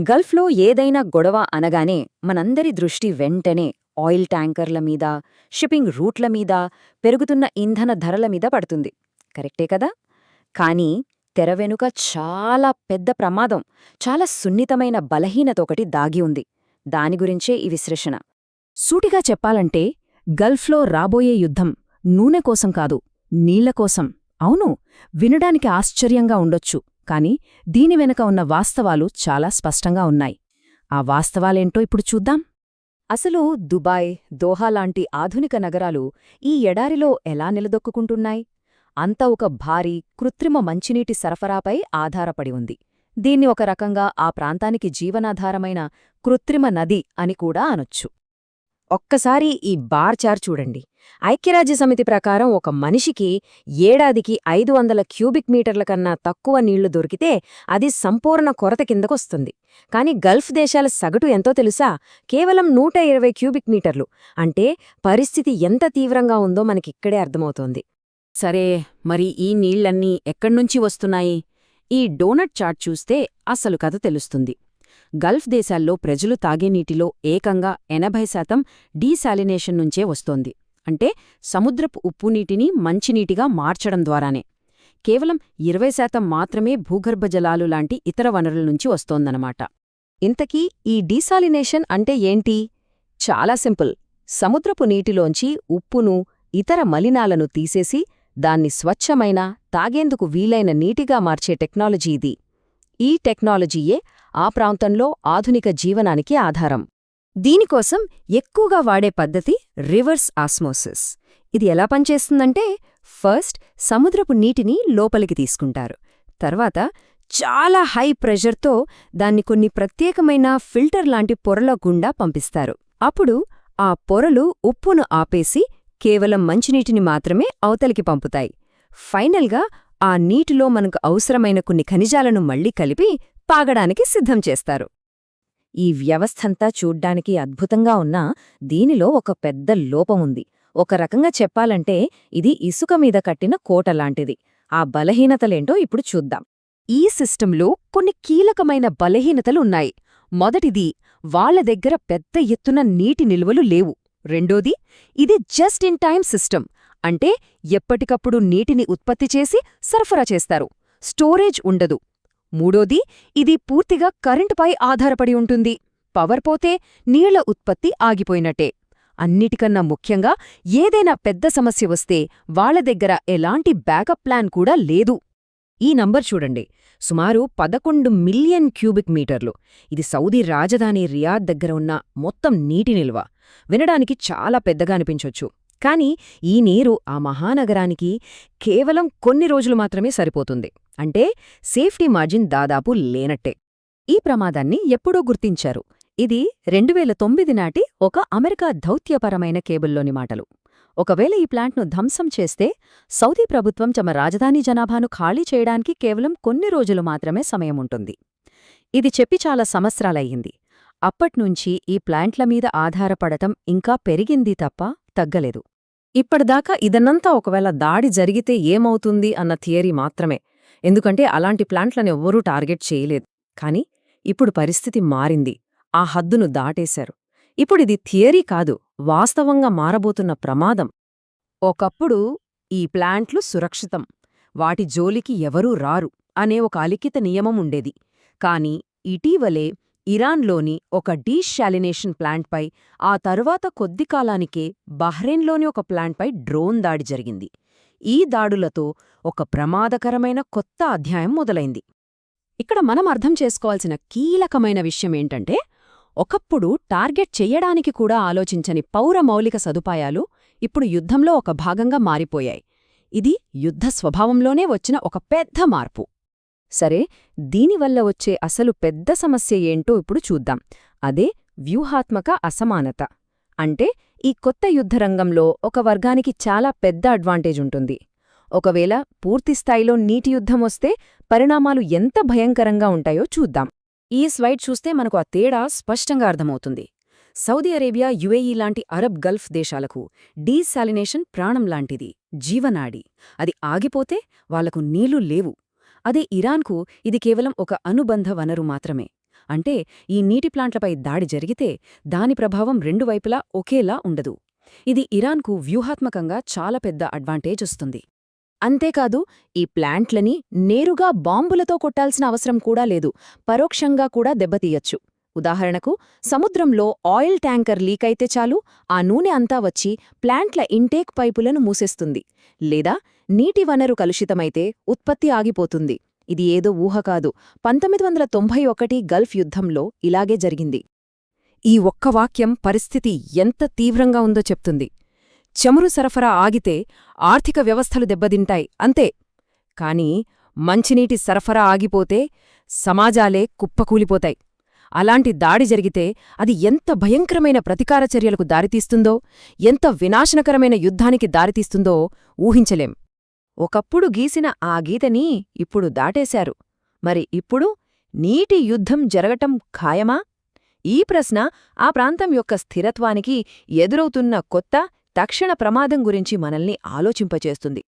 గల్ఫ్లో ఏదైనా గొడవ అనగానే మనందరి దృష్టి వెంటనే ఆయిల్ ట్యాంకర్ల మీద, షిప్పింగ్ రూట్ల మీద, పెరుగుతున్న ఇంధన ధరల మీద పడుతుంది. కరెక్టే కదా? కానీ తెర వెనుక చాలా పెద్ద ప్రమాదం, చాలా సున్నితమైన బలహీనత ఒకటి దాగి ఉంది. దాని గురించే ఈ విశ్లేషణ. సూటిగా చెప్పాలంటే గల్ఫ్లో రాబోయే యుద్ధం నూనె కోసం కాదు, నీళ్లకోసం. అవును, వినడానికి ఆశ్చర్యంగా ఉండొచ్చు, కాని దీని వెనక ఉన్న వాస్తవాలు చాలా స్పష్టంగా ఉన్నాయి. ఆ వాస్తవాలేంటో ఇప్పుడు చూద్దాం. అసలు దుబాయ్, దోహా లాంటి ఆధునిక నగరాలు ఈ ఎడారిలో ఎలా నిలదొక్కుంటున్నాయి? అంతా ఒక భారీ, కృత్రిమ మంచినీటి సరఫరాపై ఆధారపడి ఉంది. దీన్ని ఒక రకంగా ఆ ప్రాంతానికి జీవనాధారమైన కృత్రిమ నది అని కూడా అనొచ్చు. ఒక్కసారి ఈ బార్ చార్ చూడండి. ఐక్యరాజ్యసమితి ప్రకారం ఒక మనిషికి ఏడాదికి 500 క్యూబిక్ మీటర్ల కన్నా తక్కువ నీళ్లు దొరికితే అది సంపూర్ణ కొరత కిందకొస్తుంది. కాని గల్ఫ్ దేశాల సగటు ఎంతో తెలుసా? కేవలం 120 క్యూబిక్ మీటర్లు. అంటే పరిస్థితి ఎంత తీవ్రంగా ఉందో మనకిక్కడే అర్థమవుతోంది. సరే, మరి ఈ నీళ్లన్నీ ఎక్కడ్నుంచి వస్తున్నాయి? ఈ డోనట్ చార్ట్ చూస్తే అసలు కథ తెలుస్తుంది. గల్ఫ్ దేశాల్లో ప్రజలు తాగే నీటిలో ఏకంగా 80% డీశాలినేషన్ నుంచే వస్తోంది. అంటే సముద్రపు ఉప్పునీటిని మంచినీటిగా మార్చడం ద్వారానే. కేవలం 20% మాత్రమే భూగర్భ జలాలు లాంటి ఇతర వనరుల నుంచి వస్తోందన్నమాట. ఇంతకీ ఈ డీసాలినేషన్ అంటే ఏంటి? చాలా సింపుల్. సముద్రపు నీటిలోంచి ఉప్పును, ఇతర మలినాలను తీసేసి దాన్ని స్వచ్ఛమైన, తాగేందుకు వీలైన నీటిగా మార్చే టెక్నాలజీ ఇది. ఈ టెక్నాలజీయే ఆ ప్రాంతంలో ఆధునిక జీవనానికి ఆధారం. దీనికోసం ఎక్కువగా వాడే పద్ధతి రివర్స్ ఆస్మోసిస్. ఇది ఎలా పనిచేస్తుందంటే, ఫస్ట్ సముద్రపు నీటిని లోపలికి తీసుకుంటారు. తర్వాత చాలా హై ప్రెషర్తో దాన్ని కొన్ని ప్రత్యేకమైన ఫిల్టర్ లాంటి పొరల గుండా పంపిస్తారు. అప్పుడు ఆ పొరలు ఉప్పును ఆపేసి కేవలం మంచినీటిని మాత్రమే అవతలికి పంపుతాయి. ఫైనల్గా ఆ నీటిలో మనకు అవసరమైన కొన్ని ఖనిజాలను మళ్లీ కలిపి తాగడానికి సిద్ధం చేస్తారు. ఈ వ్యవస్థంతా చూడ్డానికి అద్భుతంగా ఉన్నా దీనిలో ఒక పెద్ద లోపముంది. ఒక రకంగా చెప్పాలంటే ఇది ఇసుక మీద కట్టిన కోటలాంటిది. ఆ బలహీనతలేంటో ఇప్పుడు చూద్దాం. ఈ సిస్టంలో కొన్ని కీలకమైన బలహీనతలున్నాయి. మొదటిది, వాళ్ల దగ్గర పెద్ద ఎత్తున నీటి నిల్వలు లేవు. రెండోది, ఇది జస్ట్ ఇన్ టైం సిస్టమ్. అంటే ఎప్పటికప్పుడు నీటిని ఉత్పత్తి చేసి సరఫరా చేస్తారు. స్టోరేజ్ ఉండదు. మూడోది, ఇది పూర్తిగా కరెంటుపై ఆధారపడి ఉంటుంది. పవర్ పోతే నీళ్ల ఉత్పత్తి ఆగిపోయినట్టే. అన్నిటికన్నా ముఖ్యంగా ఏదైనా పెద్ద సమస్య వస్తే వాళ్ల దగ్గర ఎలాంటి బ్యాకప్ ప్లాన్ కూడా లేదు. ఈ నంబర్ చూడండి, సుమారు 11 మిలియన్ క్యూబిక్ మీటర్లు. ఇది సౌదీ రాజధాని రియాద్ దగ్గర ఉన్న మొత్తం నీటి నిల్వ. వినడానికి చాలా పెద్దగా అనిపించొచ్చు, కాని ఈ నీరు ఆ మహానగరానికి కేవలం కొన్ని రోజులు మాత్రమే సరిపోతుంది. అంటే సేఫ్టీ మార్జిన్ దాదాపు లేనట్టే. ఈ ప్రమాదాన్ని ఎప్పుడో గుర్తించారు. ఇది 2009 నాటి ఒక అమెరికా దౌత్యపరమైన కేబుల్లోని మాటలు. ఒకవేళ ఈ ప్లాంట్ను ధ్వంసం చేస్తే సౌదీ ప్రభుత్వం తమ రాజధాని జనాభాను ఖాళీ చేయడానికి కేవలం కొన్ని రోజులు మాత్రమే సమయముంటుంది. ఇది చెప్పి చాలా సంవత్సరాలయ్యింది. అప్పట్నుంచి ఈ ప్లాంట్ల మీద ఆధారపడటం ఇంకా పెరిగింది తప్ప తగ్గలేదు. ఇప్పటిదాకా ఇదన్నంతా ఒకవేళ దాడి జరిగితే ఏమవుతుంది అన్న థియరీ మాత్రమే. ఎందుకంటే అలాంటి ప్లాంట్లను ఎవ్వరూ టార్గెట్ చేయలేదు. కాని ఇప్పుడు పరిస్థితి మారింది. ఆ హద్దును దాటేశారు. ఇప్పుడిది థియరీ కాదు, వాస్తవంగా మారబోతున్న ప్రమాదం. ఒకప్పుడు ఈ ప్లాంట్లు సురక్షితం, వాటి జోలికి ఎవరూ రారు అనే ఒక అలిఖిత నియమం ఉండేది. కాని ఇటీవలే ఇరాన్లోని ఒక డీశాలినేషన్ ప్లాంట్పై, ఆ తరువాత కొద్ది కాలానికే బహ్రెయిన్లోని ఒక ప్లాంట్పై డ్రోన్ దాడి జరిగింది. ఈ దాడులతో ఒక ప్రమాదకరమైన కొత్త అధ్యాయం మొదలైంది. ఇక్కడ మనం అర్థం చేసుకోవాల్సిన కీలకమైన విషయమేంటంటే, ఒకప్పుడు టార్గెట్ చెయ్యడానికి కూడా ఆలోచించని పౌర మౌలిక సదుపాయాలు ఇప్పుడు యుద్ధంలో ఒక భాగంగా మారిపోయాయి. ఇది యుద్ధ స్వభావంలోనే వచ్చిన ఒక పెద్ద మార్పు. సరే, దీనివల్ల వచ్చే అసలు పెద్ద సమస్య ఏంటో ఇప్పుడు చూద్దాం. అదే వ్యూహాత్మక అసమానత. అంటే ఈ కొత్త యుద్ధరంగంలో ఒక వర్గానికి చాలా పెద్ద అడ్వాంటేజ్ ఉంటుంది. ఒకవేళ పూర్తిస్థాయిలో నీటి యుద్ధం వస్తే పరిణామాలు ఎంత భయంకరంగా ఉంటాయో చూద్దాం. ఈ స్లైడ్ చూస్తే మనకు ఆ తేడా స్పష్టంగా అర్థమవుతుంది. సౌదీ అరేబియా, యుఏఈ లాంటి అరబ్ గల్ఫ్ దేశాలకు డీశాలినేషన్ ప్రాణం లాంటిది, జీవనాడి. అది ఆగిపోతే వాళ్లకు నీళ్లు లేవు. అదే ఇరాన్కు ఇది కేవలం ఒక అనుబంధ వనరు మాత్రమే. అంటే ఈ నీటి ప్లాంట్లపై దాడి జరిగితే దాని ప్రభావం రెండు వైపులా ఒకేలా ఉండదు. ఇది ఇరాన్కు వ్యూహాత్మకంగా చాలా పెద్ద అడ్వాంటేజ్ వస్తుంది. అంతేకాదు, ఈ ప్లాంట్లని నేరుగా బాంబులతో కొట్టాల్సిన అవసరం కూడా లేదు, పరోక్షంగా కూడా దెబ్బతీయచ్చు. ఉదాహరణకు, సముద్రంలో ఆయిల్ ట్యాంకర్ లీకైతే చాలు, ఆ నూనె అంతా వచ్చి ప్లాంట్ల ఇంటేక్ పైపులను మూసేస్తుంది. లేదా నీటి వనరు కలుషితమైతే ఉత్పత్తి ఆగిపోతుంది. ఇది ఏదో ఊహ కాదు, 1991 గల్ఫ్ యుద్ధంలో ఇలాగే జరిగింది. ఈ ఒక్క వాక్యం పరిస్థితి ఎంత తీవ్రంగా ఉందో చెప్తుంది. చమురు సరఫరా ఆగితే ఆర్థిక వ్యవస్థలు దెబ్బతింటాయి, అంతే. కాని మంచినీటి సరఫరా ఆగిపోతే సమాజాలే కుప్పకూలిపోతాయి. అలాంటి దాడి జరిగితే అది ఎంత భయంకరమైన ప్రతీకార చర్యలకు దారితీస్తుందో, ఎంత వినాశనకరమైన యుద్ధానికి దారితీస్తుందో ఊహించలేం. ఒకప్పుడు గీసిన ఆ గీతని ఇప్పుడు దాటేశారు. మరి ఇప్పుడు నీటి యుద్ధం జరగటం ఖాయమా? ఈ ప్రశ్న ఆ ప్రాంతం యొక్క స్థిరత్వానికి ఎదురవుతున్న కొత్త, తక్షణ ప్రమాదం గురించి మనల్ని ఆలోచింపచేస్తుంది.